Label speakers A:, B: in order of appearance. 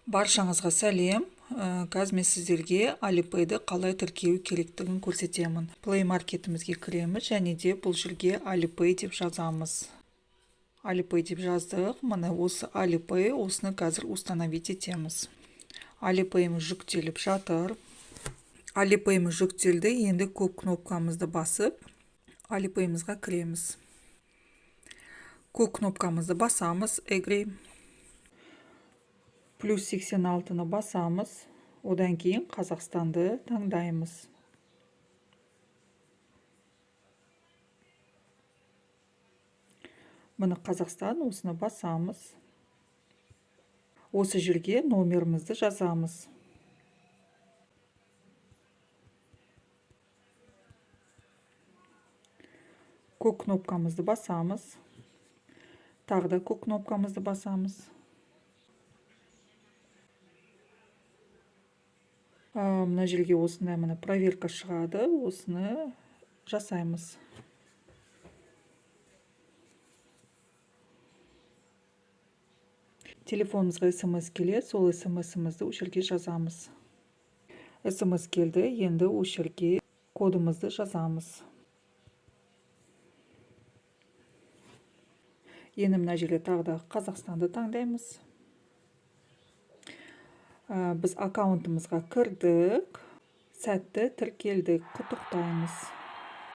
A: Баршаңызға сәлем. Қазір мен сіздерге Alipay'ды қалай тіркеу керектігін көрсетемін. Play Market'імізге кіреміз және де бұл жерге Alipay деп жазамыз. Alipay деп жаздық. Мына осы Alipay, осыны қазір установить етеміз. Alipay'ымыз жүктеліп жатыр. Alipay'ымыз жүктелді. Енді көк кнопкамызды басып, Alipay'ымызға кіреміз. Көк кнопкамызды басамыз. Agree. Плюс 86-ны басамыз. Одан кейін Қазақстанды таңдаймыз. Мұны Қазақстан, осыны басамыз. Осы жерге номерімізді жазамыз. Көк кнопкамызды басамыз. Тағы да көк кнопкамызды басамыз. Мына жерге осындай мына проверка шығады, осыны жасаймыз. Телефонымызға SMS келеді, сол SMS-імізді осы жерге жазамыз. SMS келді, енді осы жерге кодымызды жазамыз. Енді мына жерге тағы да Қазақстанды таңдаймыз. Біз аккаунтымызға кірдік, сәтті тіркелдік, құттықтаймыз.